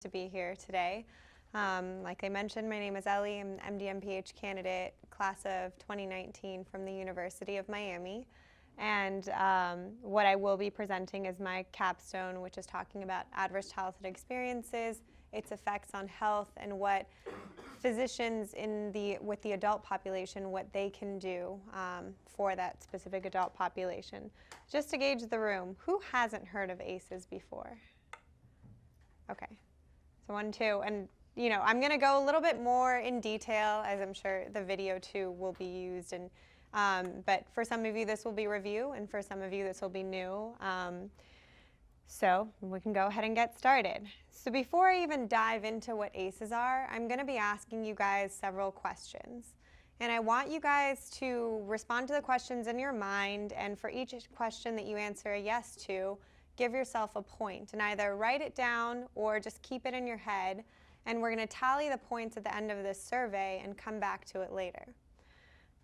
to be here today. Like I mentioned, my name is Ellie. I'm an MD-MPH candidate, class of 2019 from the University of Miami. And what I will be presenting is my capstone, which is talking about adverse childhood experiences, its effects on health, and what physicians with the adult population, what they can do for that specific adult population. Just to gauge the room, who hasn't heard of ACEs before? Okay, so 1, 2, and I'm going to go a little bit more in detail, as I'm sure the video too will be used. And but for some of you, this will be review, and for some of you, this will be new. So we can go ahead and get started. So before I even dive into what ACEs are, I'm going to be asking you guys several questions. And I want you guys to respond to the questions in your mind, and for each question that you answer a yes to, give yourself a point, and either write it down or just keep it in your head. And we're going to tally the points at the end of this survey and come back to it later.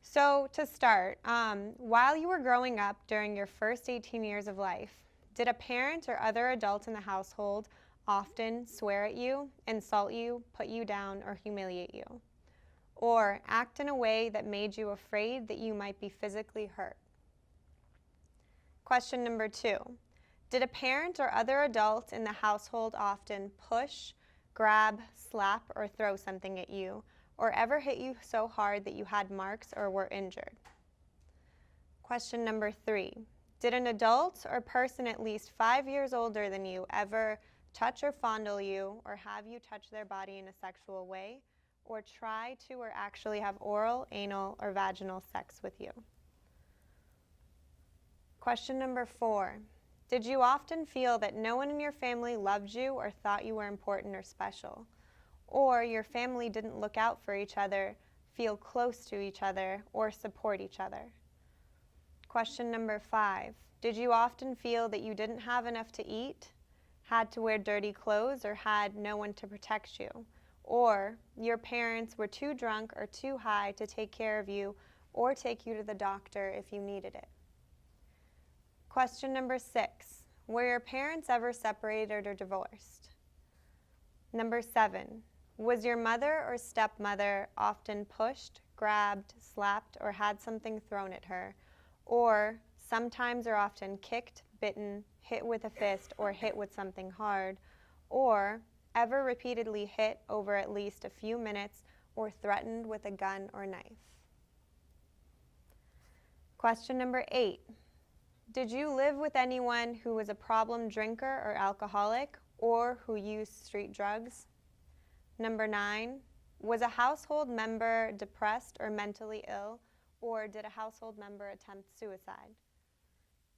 So to start, while you were growing up during your first 18 years of life, did a parent or other adult in the household often swear at you, insult you, put you down, or humiliate you? Or act in a way that made you afraid that you might be physically hurt? Question number 2. Did a parent or other adult in the household often push, grab, slap, or throw something at you, or ever hit you so hard that you had marks or were injured? Question number 3. Did an adult or person at least 5 years older than you ever touch or fondle you, or have you touch their body in a sexual way, or try to or actually have oral, anal, or vaginal sex with you? Question number 4. Did you often feel that no one in your family loved you or thought you were important or special? Or your family didn't look out for each other, feel close to each other, or support each other? Question number 5. Did you often feel that you didn't have enough to eat, had to wear dirty clothes, or had no one to protect you? Or your parents were too drunk or too high to take care of you or take you to the doctor if you needed it? Question number 6. Were your parents ever separated or divorced? Number 7. Was your mother or stepmother often pushed, grabbed, slapped, or had something thrown at her? Or sometimes or often kicked, bitten, hit with a fist, or hit with something hard? Or ever repeatedly hit over at least a few minutes or threatened with a gun or knife? Question number 8. Did you live with anyone who was a problem drinker or alcoholic, or who used street drugs? Number 9. Was a household member depressed or mentally ill, or did a household member attempt suicide?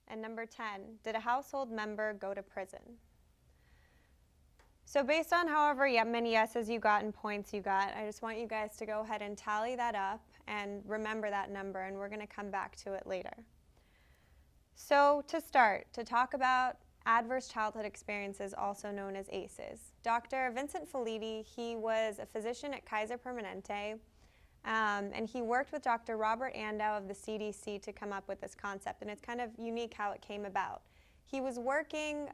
And number 10. Did a household member go to prison? So based on however many yeses you got and points you got, I just want you guys to go ahead and tally that up and remember that number, and we're going to come back to it later. So to start, to talk about adverse childhood experiences, also known as ACEs. Dr. Vincent Felitti, he was a physician at Kaiser Permanente, and he worked with Dr. Robert Andow of the CDC to come up with this concept, and it's kind of unique how it came about. He was working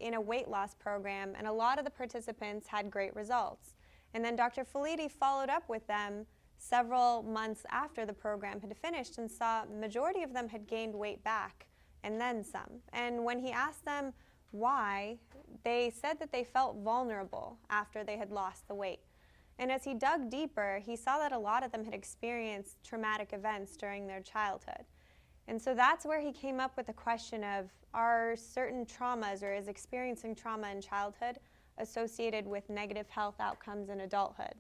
in a weight loss program, and a lot of the participants had great results. And then Dr. Felitti followed up with them several months after the program had finished and saw the majority of them had gained weight back, and then some. And when he asked them why, they said that they felt vulnerable after they had lost the weight. And as he dug deeper, he saw that a lot of them had experienced traumatic events during their childhood. And so that's where he came up with the question of, are certain traumas, or is experiencing trauma in childhood associated with negative health outcomes in adulthood?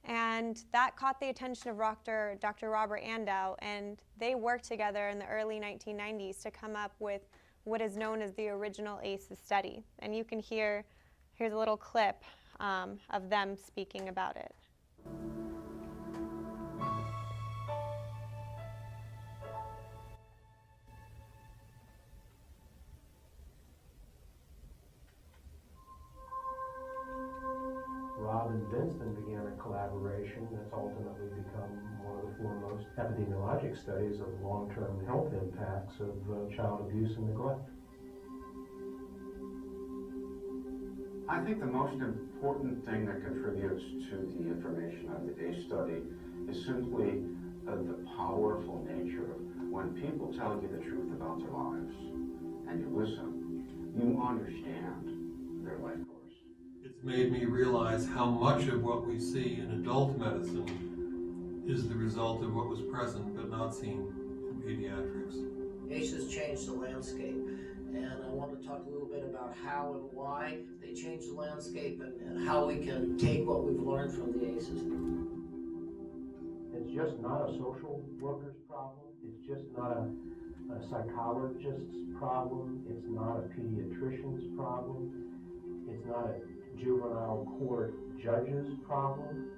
And that caught the attention of Dr. Robert Andow, and they worked together in the early 1990s to come up with what is known as the original ACEs study. And you can here's a little clip of them speaking about it. Rob and Vincent began a collaboration that's ultimately become one of the foremost epidemiologic studies of long-term health impacts of child abuse and neglect. I think the most important thing that contributes to the information of the ACE study is simply the powerful nature of when people tell you the truth about their lives and you listen, you understand their life course. It's made me realize how much of what we see in adult medicine is the result of what was present but not seen in pediatrics. ACE has changed the landscape, and I want to talk a little bit about how and why they changed the landscape and how we can take what we've learned from the ACEs. It's just not a social worker's problem. It's just not a psychologist's problem. It's not a pediatrician's problem. It's not a juvenile court judge's problem.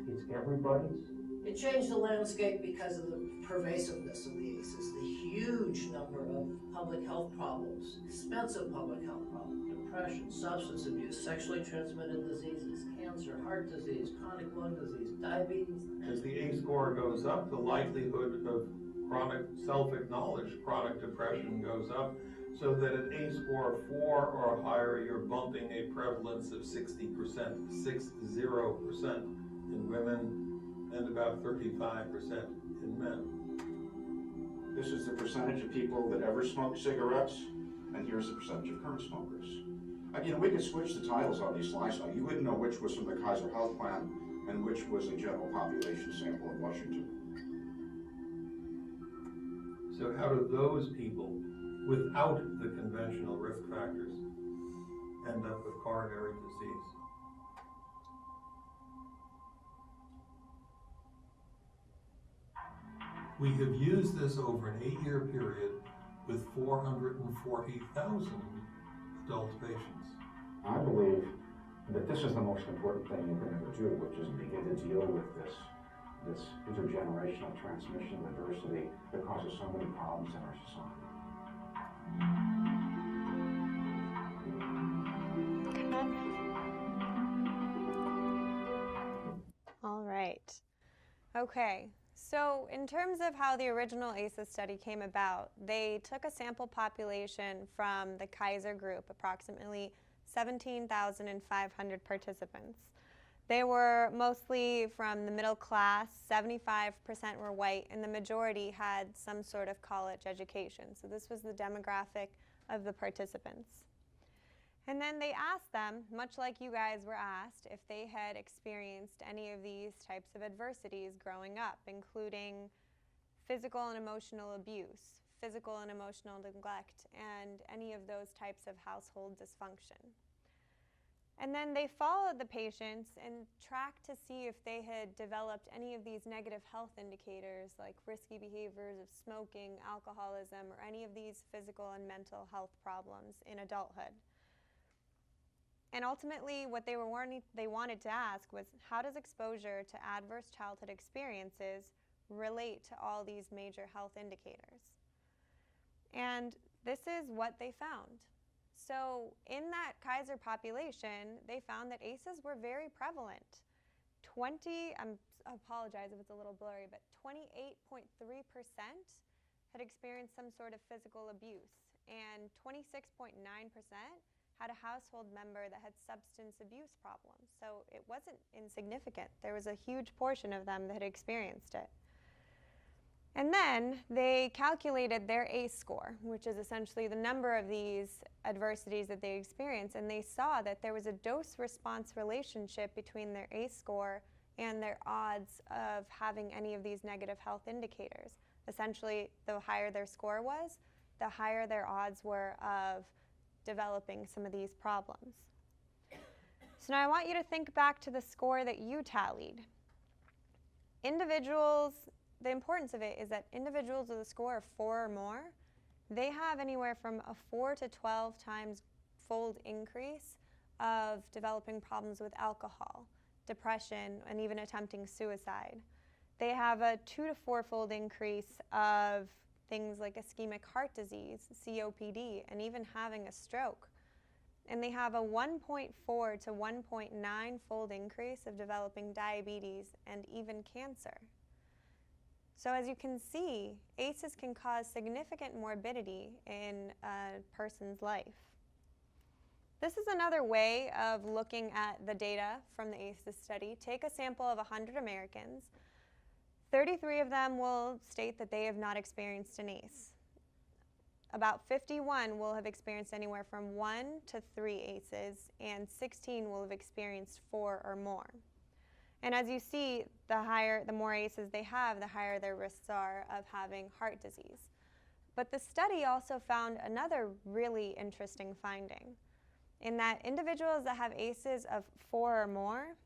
It's everybody's. It changed the landscape because of the pervasiveness of the ACEs, the huge number of public health problems, expensive public health problems, depression, substance abuse, sexually transmitted diseases, cancer, heart disease, chronic lung disease, diabetes. As the ACE score goes up, the likelihood of chronic, self-acknowledged chronic depression goes up, so that at ACE score 4 or higher, you're bumping a prevalence of 60%, 60% in women, and about 35% in men. This is the percentage of people that ever smoked cigarettes, and here's the percentage of current smokers. Again, we could switch the titles on these slides now. You wouldn't know which was from the Kaiser Health Plan and which was a general population sample in Washington. So how do those people, without the conventional risk factors, end up with coronary disease? We have used this over an 8-year period with 440,000 adult patients. I believe that this is the most important thing you can ever do, which is begin to deal with this intergenerational transmission of diversity that causes so many problems in our society. All right. Okay. So in terms of how the original ACEs study came about, they took a sample population from the Kaiser group, approximately 17,500 participants. They were mostly from the middle class, 75% were white, and the majority had some sort of college education. So this was the demographic of the participants. And then they asked them, much like you guys were asked, if they had experienced any of these types of adversities growing up, including physical and emotional abuse, physical and emotional neglect, and any of those types of household dysfunction. And then they followed the patients and tracked to see if they had developed any of these negative health indicators like risky behaviors of smoking, alcoholism, or any of these physical and mental health problems in adulthood. And ultimately, what they wanted to ask was, how does exposure to adverse childhood experiences relate to all these major health indicators? And this is what they found. So in that Kaiser population, they found that ACEs were very prevalent. I apologize if it's a little blurry, but 28.3% had experienced some sort of physical abuse, and 26.9% had a household member that had substance abuse problems. So it wasn't insignificant. There was a huge portion of them that had experienced it. And then they calculated their ACE score, which is essentially the number of these adversities that they experienced, and they saw that there was a dose-response relationship between their ACE score and their odds of having any of these negative health indicators. Essentially, the higher their score was, the higher their odds were of developing some of these problems. So now I want you to think back to the score that you tallied. Individuals, the importance of it is that individuals with a score of 4 or more, they have anywhere from a 4 to 12 times fold increase of developing problems with alcohol, depression, and even attempting suicide. They have a 2 to 4 fold increase of things like ischemic heart disease, COPD, and even having a stroke. And they have a 1.4 to 1.9 fold increase of developing diabetes and even cancer. So as you can see, ACEs can cause significant morbidity in a person's life. This is another way of looking at the data from the ACEs study. Take a sample of 100 Americans. 33 of them will state that they have not experienced an ACE. About 51 will have experienced anywhere from 1 to 3 ACEs, and 16 will have experienced 4 or more. And as you see, the more ACEs they have, the higher their risks are of having heart disease. But the study also found another really interesting finding, in that individuals that have ACEs of 4 or more,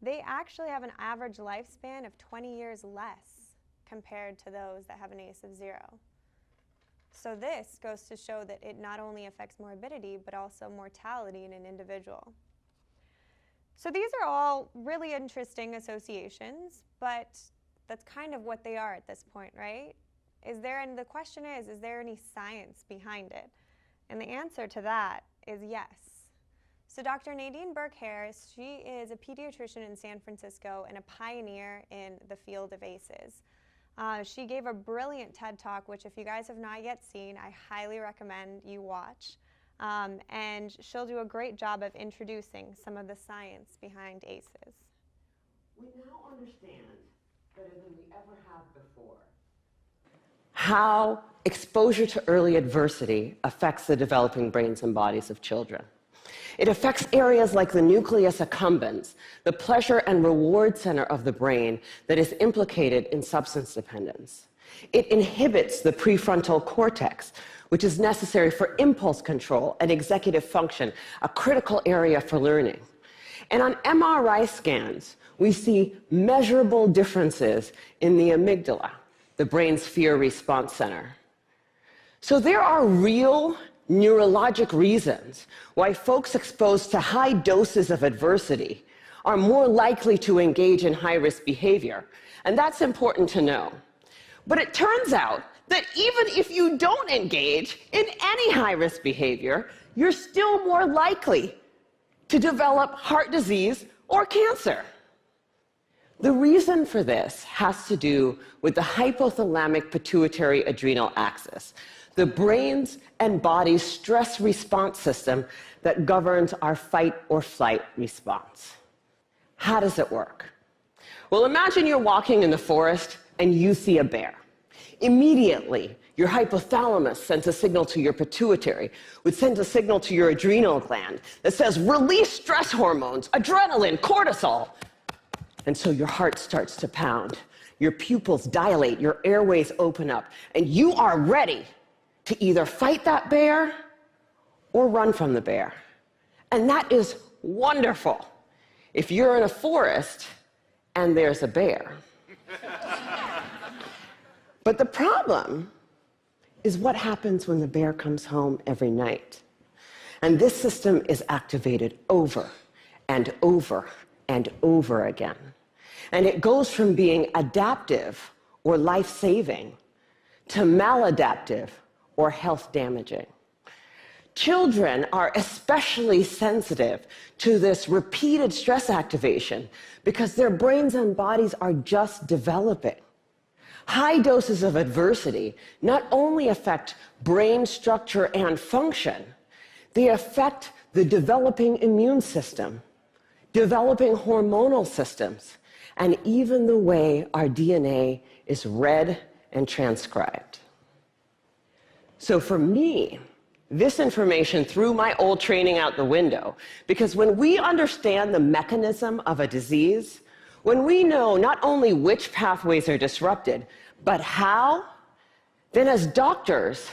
they actually have an average lifespan of 20 years less compared to those that have an ACE of 0. So this goes to show that it not only affects morbidity, but also mortality in an individual. So these are all really interesting associations, but that's kind of what they are at this point, right? The question is there any science behind it? And the answer to that is yes. So Dr. Nadine Burke-Harris, she is a pediatrician in San Francisco and a pioneer in the field of ACEs. She gave a brilliant TED Talk, which if you guys have not yet seen, I highly recommend you watch. And she'll do a great job of introducing some of the science behind ACEs. We now understand, better than we ever have before, how exposure to early adversity affects the developing brains and bodies of children. It affects areas like the nucleus accumbens, the pleasure and reward center of the brain that is implicated in substance dependence. It inhibits the prefrontal cortex, which is necessary for impulse control and executive function, a critical area for learning. And on MRI scans, we see measurable differences in the amygdala, the brain's fear response center. So there are real neurologic reasons why folks exposed to high doses of adversity are more likely to engage in high-risk behavior. And that's important to know. But it turns out that even if you don't engage in any high-risk behavior, you're still more likely to develop heart disease or cancer. The reason for this has to do with the hypothalamic pituitary adrenal axis, the brain's and body's stress response system that governs our fight or flight response. How does it work? Well, imagine you're walking in the forest and you see a bear. Immediately, your hypothalamus sends a signal to your pituitary, which sends a signal to your adrenal gland that says, release stress hormones, adrenaline, cortisol. And so your heart starts to pound, your pupils dilate, your airways open up, and you are ready to either fight that bear or run from the bear. And that is wonderful if you're in a forest and there's a bear. But the problem is what happens when the bear comes home every night. And this system is activated over and over and over again. And it goes from being adaptive or life-saving to maladaptive or health-damaging. Children are especially sensitive to this repeated stress activation because their brains and bodies are just developing. High doses of adversity not only affect brain structure and function, they affect the developing immune system, developing hormonal systems, and even the way our DNA is read and transcribed. So for me, this information threw my old training out the window, because when we understand the mechanism of a disease, when we know not only which pathways are disrupted, but how, then as doctors,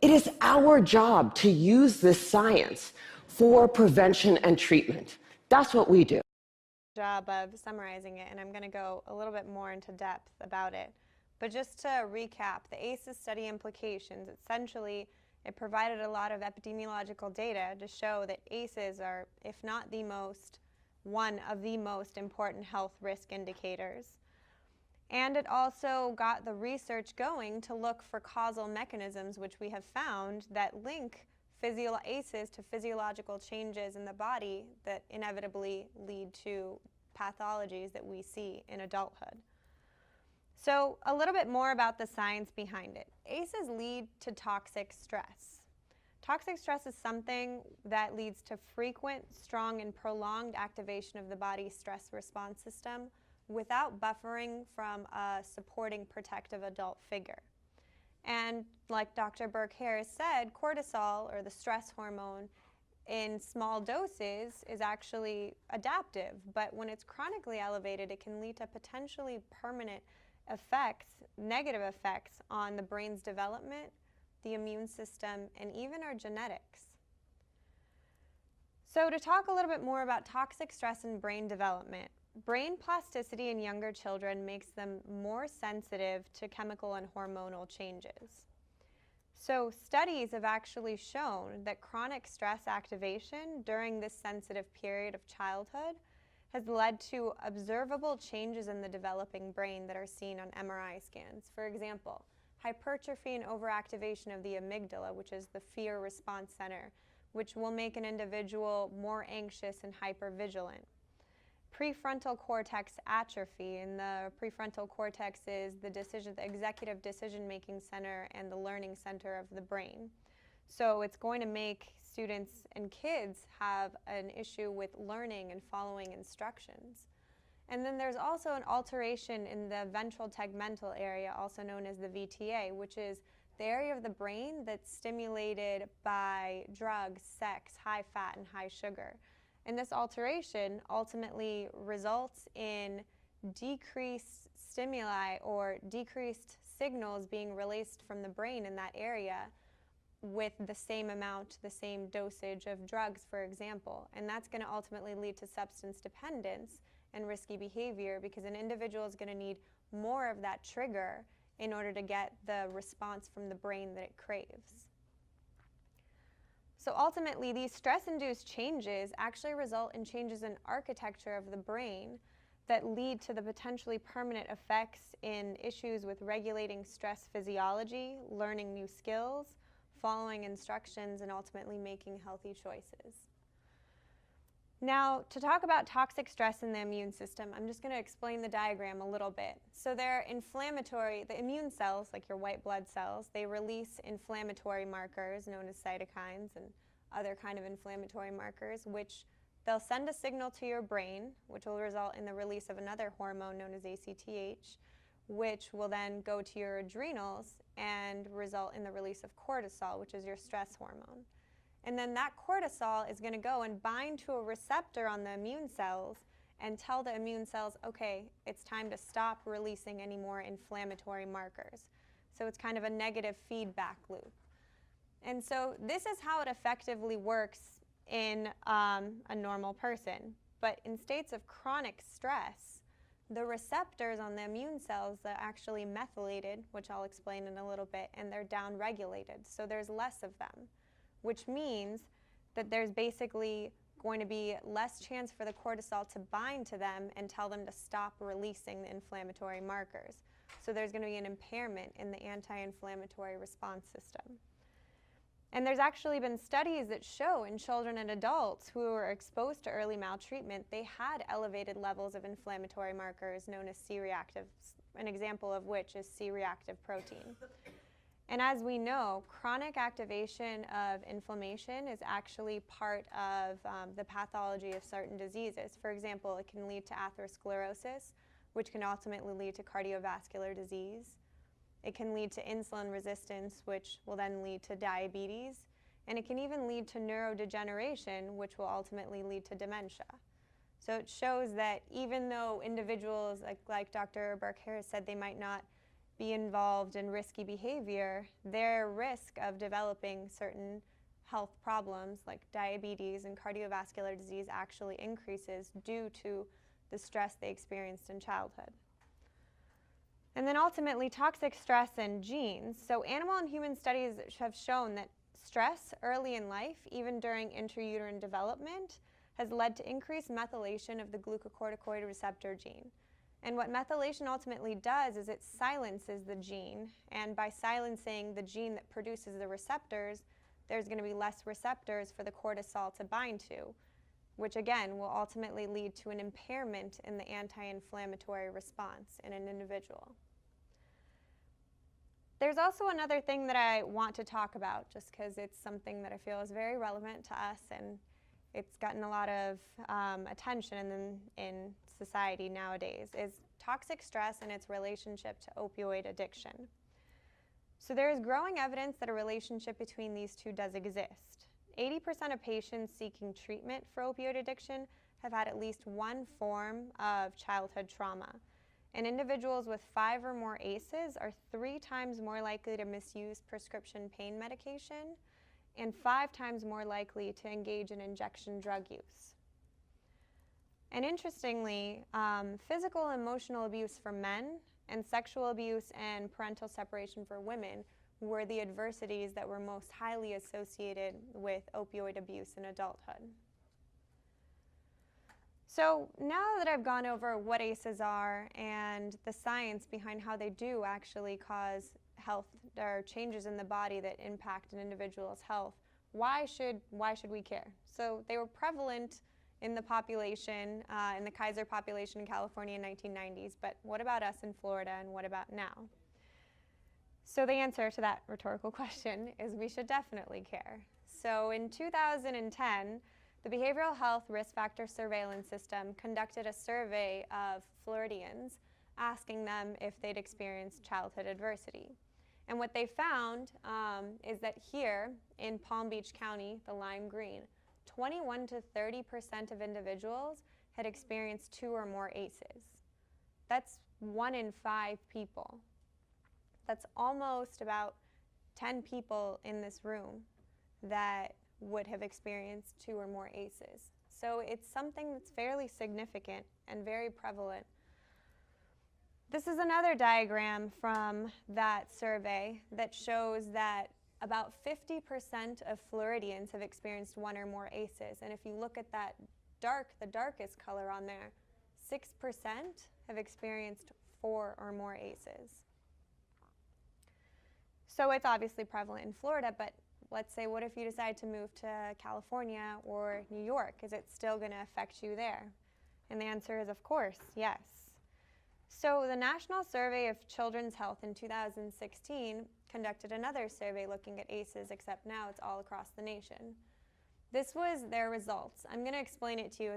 it is our job to use this science for prevention and treatment. That's what we do. Job of summarizing it, and I'm going to go a little bit more into depth about it. But just to recap, the ACEs study implications, essentially, it provided a lot of epidemiological data to show that ACEs are, if not the most, one of the most important health risk indicators. And it also got the research going to look for causal mechanisms, which we have found that link ACEs to physiological changes in the body that inevitably lead to pathologies that we see in adulthood. So a little bit more about the science behind it. ACEs lead to toxic stress. Toxic stress is something that leads to frequent, strong, and prolonged activation of the body's stress response system without buffering from a supporting protective adult figure. And like Dr. Burke-Harris said, cortisol, or the stress hormone, in small doses is actually adaptive, but when it's chronically elevated, it can lead to potentially permanent effects, negative effects on the brain's development, the immune system, and even our genetics. So to talk a little bit more about toxic stress and brain development, brain plasticity in younger children makes them more sensitive to chemical and hormonal changes. So studies have actually shown that chronic stress activation during this sensitive period of childhood has led to observable changes in the developing brain that are seen on MRI scans. For example, hypertrophy and overactivation of the amygdala, which is the fear response center, which will make an individual more anxious and hypervigilant. Prefrontal cortex atrophy, and the prefrontal cortex is the executive decision-making center and the learning center of the brain. So it's going to make students and kids have an issue with learning and following instructions. And then there's also an alteration in the ventral tegmental area, also known as the VTA, which is the area of the brain that's stimulated by drugs, sex, high fat, and high sugar. And this alteration ultimately results in decreased stimuli or decreased signals being released from the brain in that area with the same amount, the same dosage of drugs, for example. And that's going to ultimately lead to substance dependence and risky behavior, because an individual is going to need more of that trigger in order to get the response from the brain that it craves. So ultimately, these stress-induced changes actually result in changes in architecture of the brain that lead to the potentially permanent effects in issues with regulating stress physiology, learning new skills, following instructions, and ultimately making healthy choices. Now, to talk about toxic stress in the immune system, I'm just going to explain the diagram a little bit. So they're inflammatory. The immune cells, like your white blood cells, they release inflammatory markers known as cytokines and other kind of inflammatory markers, which they'll send a signal to your brain, which will result in the release of another hormone known as ACTH, which will then go to your adrenals and result in the release of cortisol, which is your stress hormone. And then that cortisol is going to go and bind to a receptor on the immune cells and tell the immune cells, okay, it's time to stop releasing any more inflammatory markers. So it's kind of a negative feedback loop. And so this is how it effectively works in a normal person. But in states of chronic stress, the receptors on the immune cells are actually methylated, which I'll explain in a little bit, and they're downregulated. So there's less of them, which means that there's basically going to be less chance for the cortisol to bind to them and tell them to stop releasing the inflammatory markers. So there's going to be an impairment in the anti-inflammatory response system. And there's actually been studies that show in children and adults who were exposed to early maltreatment, they had elevated levels of inflammatory markers known as C-reactive, an example of which is C-reactive protein. And as we know, chronic activation of inflammation is actually part of the pathology of certain diseases. For example, it can lead to atherosclerosis, which can ultimately lead to cardiovascular disease. It can lead to insulin resistance, which will then lead to diabetes. And it can even lead to neurodegeneration, which will ultimately lead to dementia. So it shows that even though individuals, like Dr. Burke-Harris said, they might not be involved in risky behavior, their risk of developing certain health problems like diabetes and cardiovascular disease actually increases due to the stress they experienced in childhood. And then ultimately, toxic stress and genes. So animal and human studies have shown that stress early in life, even during intrauterine development, has led to increased methylation of the glucocorticoid receptor gene. And what methylation ultimately does is it silences the gene, and by silencing the gene that produces the receptors, there's going to be less receptors for the cortisol to bind to, which again will ultimately lead to an impairment in the anti-inflammatory response in an individual. There's also another thing that I want to talk about, just because it's something that I feel is very relevant to us, and it's gotten a lot of attention in society nowadays, is toxic stress and its relationship to opioid addiction. So there is growing evidence that a relationship between these two does exist. 80% of patients seeking treatment for opioid addiction have had at least one form of childhood trauma. And individuals with 5 or more ACEs are 3 times more likely to misuse prescription pain medication and 5 times more likely to engage in injection drug use. And interestingly, physical and emotional abuse for men and sexual abuse and parental separation for women were the adversities that were most highly associated with opioid abuse in adulthood. So now that I've gone over what ACEs are and the science behind how they do actually cause health or changes in the body that impact an individual's health, why should we care? So they were prevalent in the population, in the Kaiser population in California in the 1990s, but what about us in Florida and what about now? So the answer to that rhetorical question is we should definitely care. So in 2010, the Behavioral Health Risk Factor Surveillance System conducted a survey of Floridians, asking them if they'd experienced childhood adversity. And what they found is that here in Palm Beach County, the lime green, 21 to 30% of individuals had experienced 2 or more ACEs. That's 1 in 5 people. That's almost about 10 people in this room that would have experienced 2 or more ACEs. So it's something that's fairly significant and very prevalent. This is another diagram from that survey that shows that about 50% of Floridians have experienced 1 or more ACEs. And if you look at that the darkest color on there, 6% have experienced 4 or more ACEs. So it's obviously prevalent in Florida, but let's say, what if you decide to move to California or New York? Is it still going to affect you there? And the answer is, of course, yes. So the National Survey of Children's Health in 2016 conducted another survey looking at ACEs, except now it's all across the nation. This was their results. I'm going to explain it to you.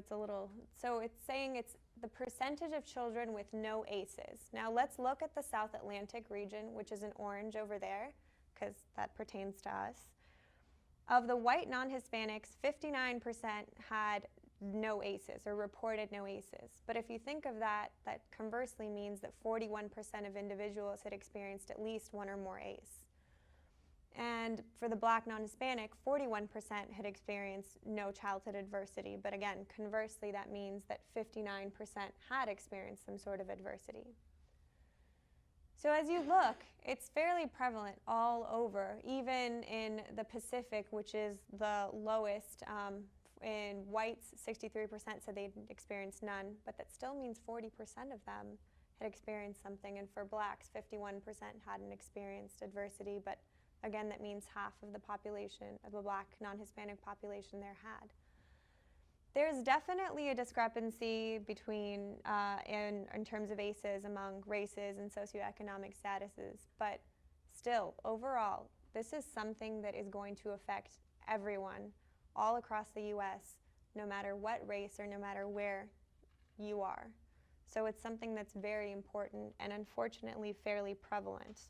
So it's saying it's the percentage of children with no ACEs. Now let's look at the South Atlantic region, which is in orange over there, because that pertains to us. Of the white non-Hispanics, 59% had no ACEs or reported no ACEs. But if you think of that, that conversely means that 41% of individuals had experienced at least 1 or more ACE. And for the black non-Hispanic, 41% had experienced no childhood adversity. But again, conversely, that means that 59% had experienced some sort of adversity. So as you look, it's fairly prevalent all over, even in the Pacific, which is the lowest. In whites, 63% said they'd experienced none, but that still means 40% of them had experienced something. And for blacks, 51% hadn't experienced adversity, but again, that means half of the population, of the black non-Hispanic population there had. There's definitely a discrepancy between, in terms of ACEs among races and socioeconomic statuses, but still, overall, this is something that is going to affect everyone all across the U.S., no matter what race or no matter where you are. So it's something that's very important and unfortunately fairly prevalent.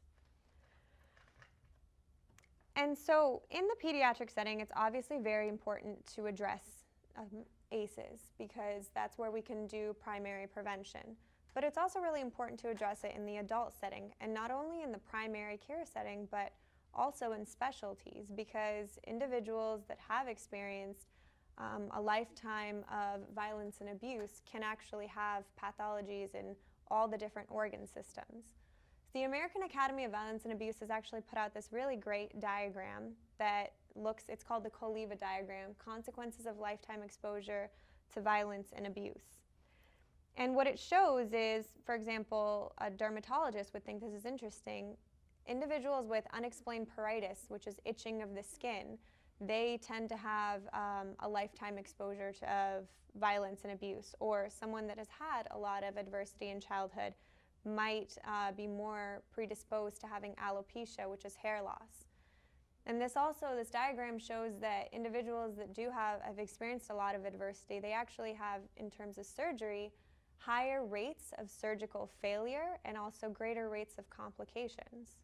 And so in the pediatric setting, it's obviously very important to address ACEs because that's where we can do primary prevention. But it's also really important to address it in the adult setting, and not only in the primary care setting, but also in specialties, because individuals that have experienced a lifetime of violence and abuse can actually have pathologies in all the different organ systems. The American Academy of Violence and Abuse has actually put out this really great diagram that it's called the Coliva diagram, Consequences of Lifetime Exposure to Violence and Abuse. And what it shows is, for example, a dermatologist would think this is interesting. Individuals with unexplained pruritus, which is itching of the skin, they tend to have a lifetime exposure of violence and abuse. Or someone that has had a lot of adversity in childhood might be more predisposed to having alopecia, which is hair loss. And this diagram shows that individuals that have experienced a lot of adversity, they actually have, in terms of surgery, higher rates of surgical failure and also greater rates of complications.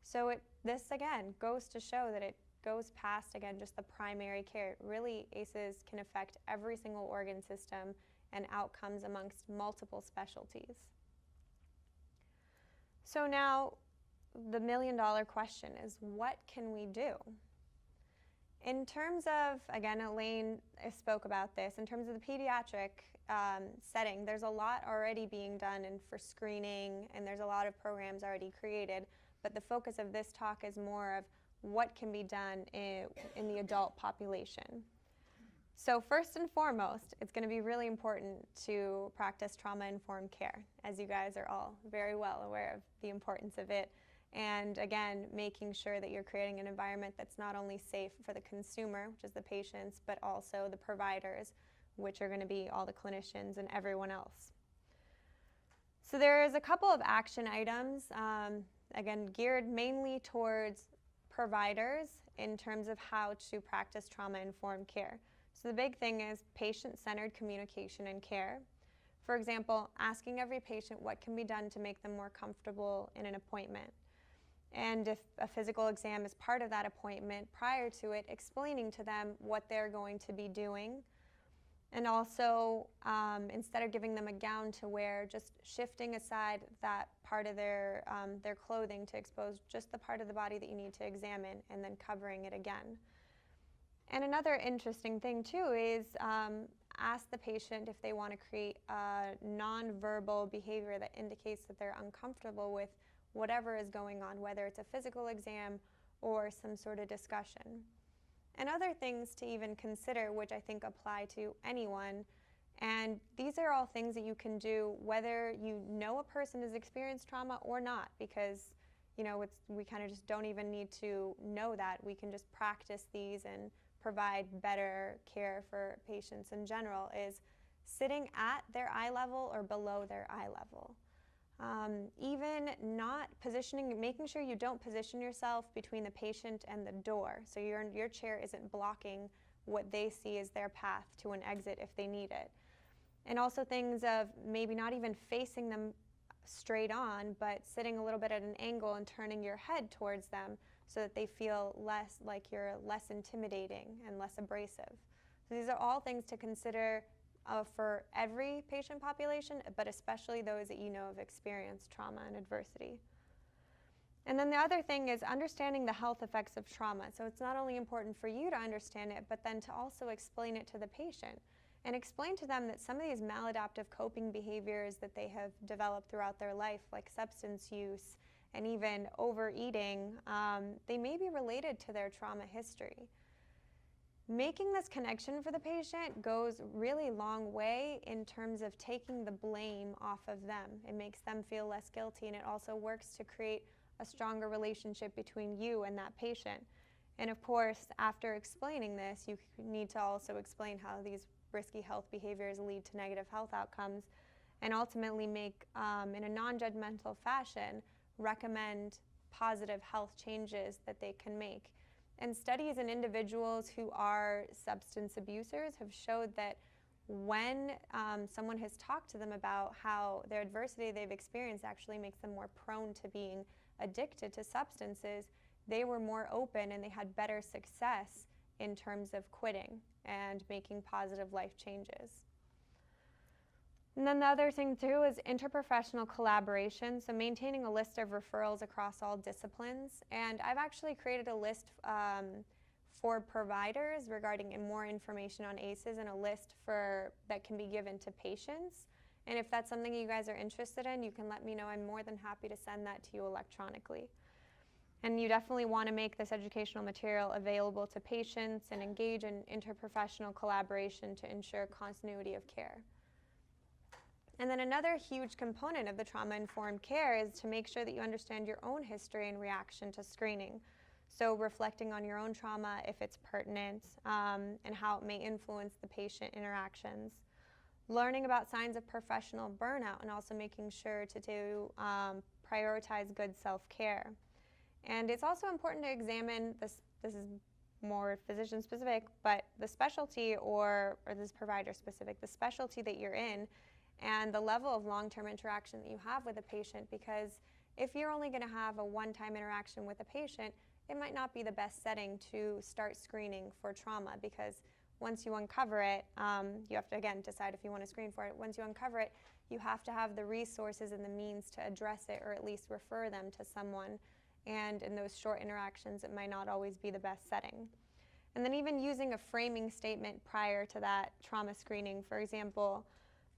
So this, again, goes to show that it goes past, again, just the primary care. Really, ACEs can affect every single organ system and outcomes amongst multiple specialties. So now, the million-dollar question is, what can we do? In terms of, again, Elaine spoke about this, in terms of the pediatric setting, there's a lot already being done for screening, and there's a lot of programs already created, but the focus of this talk is more of what can be done in the adult population. So first and foremost, it's going to be really important to practice trauma-informed care, as you guys are all very well aware of the importance of it. And again, making sure that you're creating an environment that's not only safe for the consumer, which is the patients, but also the providers, which are going to be all the clinicians and everyone else. So there's a couple of action items, again, geared mainly towards providers in terms of how to practice trauma-informed care. So the big thing is patient-centered communication and care. For example, asking every patient what can be done to make them more comfortable in an appointment. And if a physical exam is part of that appointment, prior to it, explaining to them what they're going to be doing. And also, instead of giving them a gown to wear, just shifting aside that part of their clothing to expose just the part of the body that you need to examine, and then covering it again. And another interesting thing, too, is ask the patient if they want to create a nonverbal behavior that indicates that they're uncomfortable with whatever is going on, whether it's a physical exam or some sort of discussion. And other things to even consider, which I think apply to anyone, and these are all things that you can do whether you know a person has experienced trauma or not, because we kind of just don't even need to know that. We can just practice these and provide better care for patients in general, is sitting at their eye level or below their eye level. Even not positioning, making sure you don't position yourself between the patient and the door, so your chair isn't blocking what they see as their path to an exit if they need it. And also things of maybe not even facing them straight on, but sitting a little bit at an angle and turning your head towards them so that they feel less like you're less intimidating and less abrasive. So these are all things to consider for every patient population, but especially those that you know have experienced trauma and adversity. And then the other thing is understanding the health effects of trauma. So it's not only important for you to understand it, but then to also explain it to the patient and explain to them that some of these maladaptive coping behaviors that they have developed throughout their life, like substance use and even overeating, they may be related to their trauma history. Making this connection for the patient goes really long way in terms of taking the blame off of them. It makes them feel less guilty, and it also works to create a stronger relationship between you and that patient. And of course, after explaining this, you need to also explain how these risky health behaviors lead to negative health outcomes, and ultimately make, in a non-judgmental fashion, recommend positive health changes that they can make. And studies in individuals who are substance abusers have showed that when someone has talked to them about how their adversity they've experienced actually makes them more prone to being addicted to substances, they were more open and they had better success in terms of quitting and making positive life changes. And then the other thing too is interprofessional collaboration, so maintaining a list of referrals across all disciplines. And I've actually created a list for providers regarding more information on ACEs, and a list that can be given to patients. And if that's something you guys are interested in, you can let me know. I'm more than happy to send that to you electronically. And you definitely want to make this educational material available to patients and engage in interprofessional collaboration to ensure continuity of care. And then another huge component of the trauma-informed care is to make sure that you understand your own history and reaction to screening. So reflecting on your own trauma, if it's pertinent, and how it may influence the patient interactions. learning about signs of professional burnout, and also making sure to prioritize good self-care. And it's also important to examine this is more physician specific, but the specialty or this provider specific, the specialty that you're in and the level of long-term interaction that you have with a patient, because if you're only going to have a one-time interaction with a patient, it might not be the best setting to start screening for trauma, because once you uncover it, you have to, again, decide if you want to screen for it. Once you uncover it, you have to have the resources and the means to address it, or at least refer them to someone. And in those short interactions, it might not always be the best setting. And then even using a framing statement prior to that trauma screening, for example,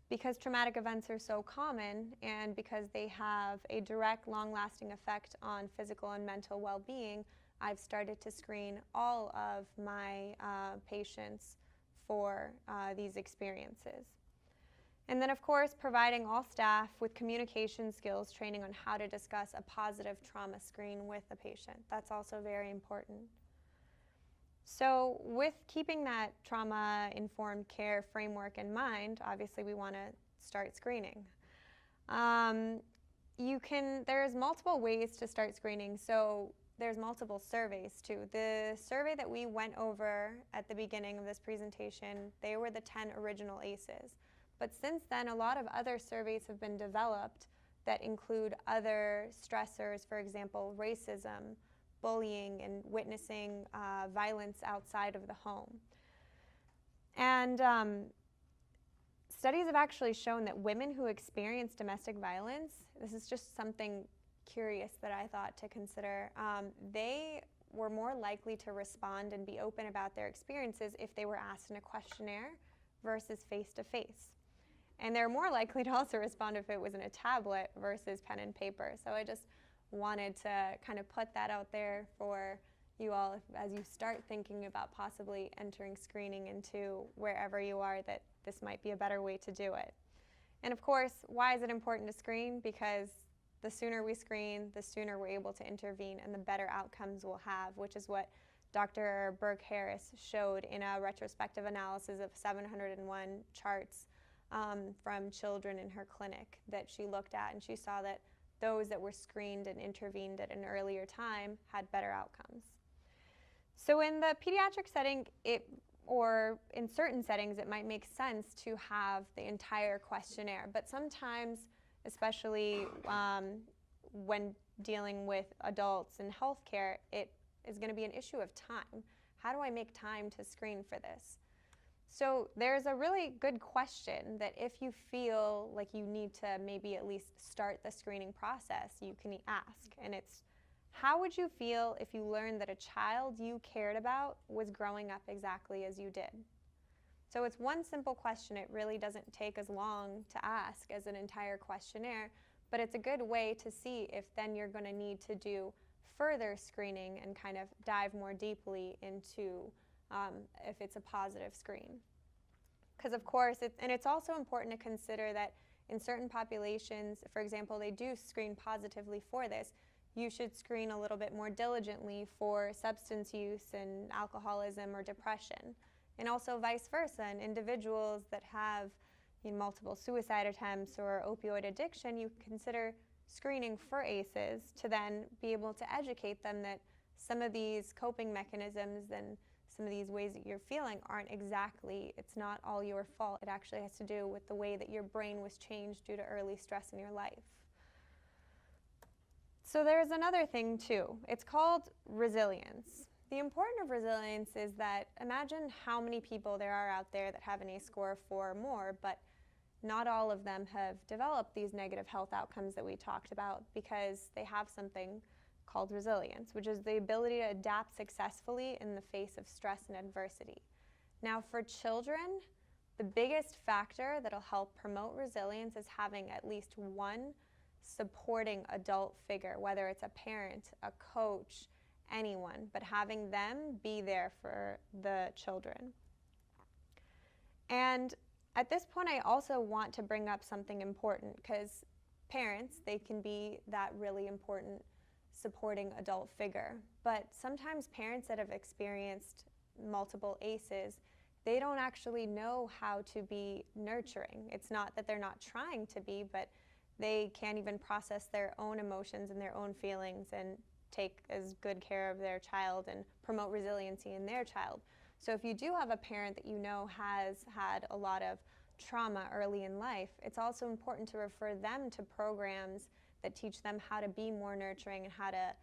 because traumatic events are so common and because they have a direct, long-lasting effect on physical and mental well-being, I've started to screen all of my patients for these experiences. And then, of course, providing all staff with communication skills training on how to discuss a positive trauma screen with a patient. That's also very important. So with keeping that trauma-informed care framework in mind, obviously we want to start screening. There's multiple ways to start screening. So there's multiple surveys too. The survey that we went over at the beginning of this presentation, they were the 10 original ACEs. But since then, a lot of other surveys have been developed that include other stressors, for example, racism, bullying, and witnessing violence outside of the home. And studies have actually shown that women who experience domestic violence, this is just something curious that I thought to consider, they were more likely to respond and be open about their experiences if they were asked in a questionnaire versus face-to-face. And they're more likely to also respond if it was in a tablet versus pen and paper. So I just wanted to kind of put that out there for you all as you start thinking about possibly entering screening into wherever you are, that this might be a better way to do it. And of course, why is it important to screen? Because the sooner we screen, the sooner we're able to intervene and the better outcomes we'll have, which is what Dr. Burke-Harris showed in a retrospective analysis of 701 charts from children in her clinic that she looked at, and she saw that those that were screened and intervened at an earlier time had better outcomes. So in the pediatric setting, or in certain settings, it might make sense to have the entire questionnaire, but sometimes, especially when dealing with adults in healthcare, it is going to be an issue of time. How do I make time to screen for this? So there's a really good question that if you feel like you need to maybe at least start the screening process, you can ask. And it's, how would you feel if you learned that a child you cared about was growing up exactly as you did? So it's one simple question. It really doesn't take as long to ask as an entire questionnaire, but it's a good way to see if then you're going to need to do further screening and kind of dive more deeply into if it's a positive screen. Because of course, it's also important to consider that in certain populations, for example, they do screen positively for this, you should screen a little bit more diligently for substance use and alcoholism or depression. And also vice versa, in individuals that have multiple suicide attempts or opioid addiction, you consider screening for ACEs to then be able to educate them that some of these coping mechanisms and some of these ways that you're feeling aren't exactly, it's not all your fault. It actually has to do with the way that your brain was changed due to early stress in your life. So there's another thing too. It's called resilience. The importance of resilience is that imagine how many people there are out there that have an ACE score of 4 or more, but not all of them have developed these negative health outcomes that we talked about because they have something called resilience, which is the ability to adapt successfully in the face of stress and adversity. Now for children, the biggest factor that'll help promote resilience is having at least one supporting adult figure, whether it's a parent, a coach, anyone, but having them be there for the children. And at this point, I also want to bring up something important because parents, they can be that really important supporting adult figure. But sometimes parents that have experienced multiple ACEs, they don't actually know how to be nurturing. It's not that they're not trying to be, but they can't even process their own emotions and their own feelings and take as good care of their child and promote resiliency in their child. So if you do have a parent that you know has had a lot of trauma early in life, it's also important to refer them to programs that teach them how to be more nurturing and how to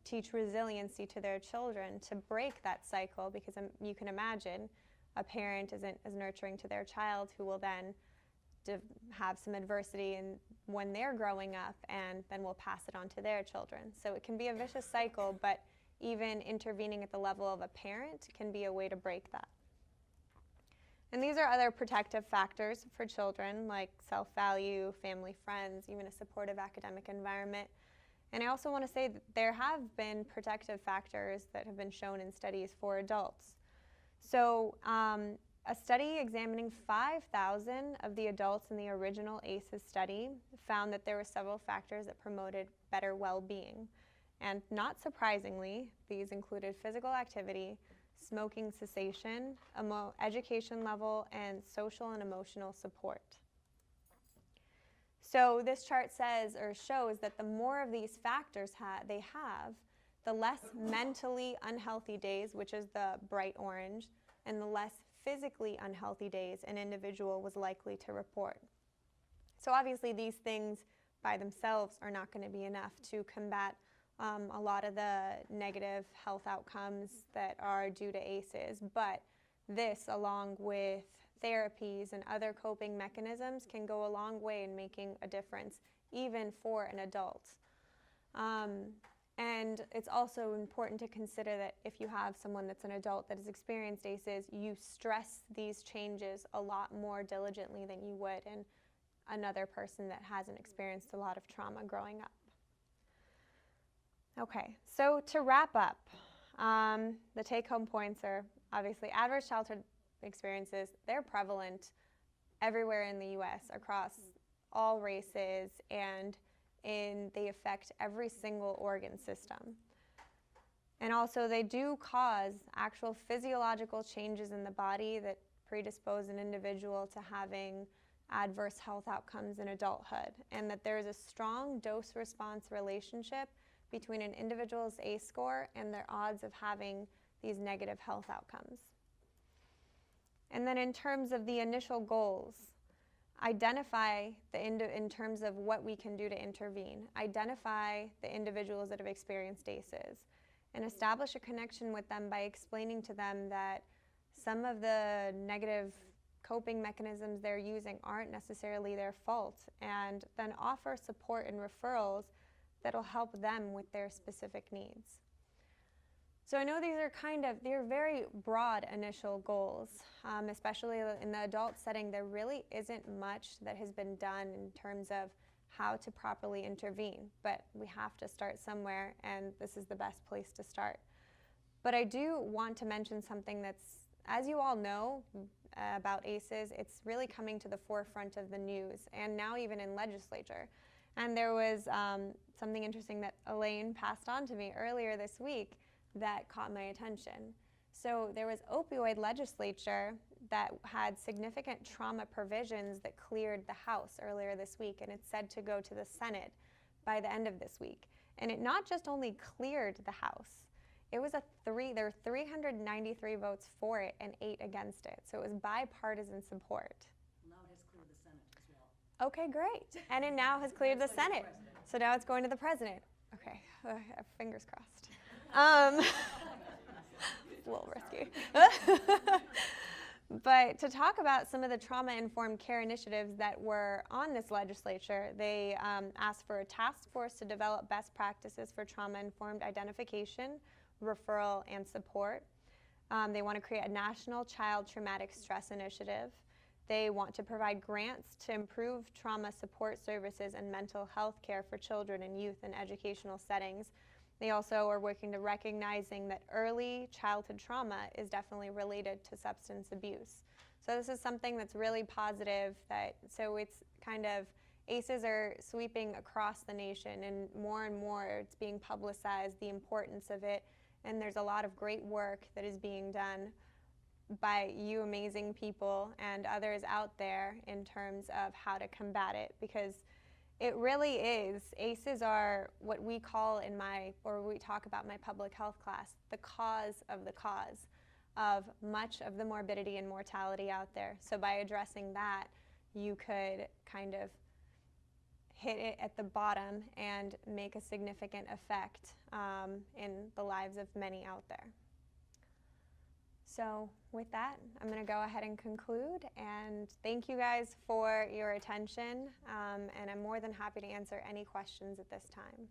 teach resiliency to their children to break that cycle, because you can imagine a parent isn't as nurturing to their child, who will then have some adversity when they're growing up, and then will pass it on to their children. So it can be a vicious cycle, but even intervening at the level of a parent can be a way to break that. And these are other protective factors for children, like self-value, family, friends, even a supportive academic environment. And I also want to say that there have been protective factors that have been shown in studies for adults. So a study examining 5,000 of the adults in the original ACEs study found that there were several factors that promoted better well-being. And not surprisingly, these included physical activity, smoking cessation, education level, and social and emotional support. So this chart says or shows that the more of these factors they have, the less mentally unhealthy days, which is the bright orange, and the less physically unhealthy days an individual was likely to report. So obviously these things by themselves are not going to be enough to combat a lot of the negative health outcomes that are due to ACEs, but this, along with therapies and other coping mechanisms, can go a long way in making a difference, even for an adult. And it's also important to consider that if you have someone that's an adult that has experienced ACEs, you stress these changes a lot more diligently than you would in another person that hasn't experienced a lot of trauma growing up. Okay, so to wrap up, the take-home points are obviously adverse childhood experiences. They're prevalent everywhere in the U.S. across all races, and they affect every single organ system. And also they do cause actual physiological changes in the body that predispose an individual to having adverse health outcomes in adulthood, and that there is a strong dose-response relationship between an individual's ACE score and their odds of having these negative health outcomes. And then in terms of the initial goals, identify in terms of what we can do to intervene. Identify the individuals that have experienced ACEs and establish a connection with them by explaining to them that some of the negative coping mechanisms they're using aren't necessarily their fault, and then offer support and referrals that'll help them with their specific needs. So I know these are they're very broad initial goals, especially in the adult setting. There really isn't much that has been done in terms of how to properly intervene, but we have to start somewhere, and this is the best place to start. But I do want to mention something that's, as you all know about ACEs, it's really coming to the forefront of the news, and now even in legislature. And there was something interesting that Elaine passed on to me earlier this week that caught my attention. So there was opioid legislature that had significant trauma provisions that cleared the House earlier this week, and it's said to go to the Senate by the end of this week. And it not just only cleared the House, it was there were 393 votes for it and 8 against it. So it was bipartisan support. Now it has cleared the Senate as well. Okay, great. And it now has cleared the Senate. So now it's going to the president. Okay, fingers crossed. It's a little risky. But to talk about some of the trauma-informed care initiatives that were on this legislature, they asked for a task force to develop best practices for trauma-informed identification, referral, and support. They want to create a national child traumatic stress initiative. They want to provide grants to improve trauma support services and mental health care for children and youth in educational settings. They also are working to recognizing that early childhood trauma is definitely related to substance abuse. So this is something that's really positive. So it's ACEs are sweeping across the nation, and more it's being publicized, the importance of it, and there's a lot of great work that is being done by you amazing people and others out there in terms of how to combat it, because it really is. ACEs are what we call in my, or we talk about my public health class, the cause of much of the morbidity and mortality out there. So by addressing that, you could kind of hit it at the bottom and make a significant effect in the lives of many out there. So with that, I'm going to go ahead and conclude, and thank you guys for your attention, and I'm more than happy to answer any questions at this time.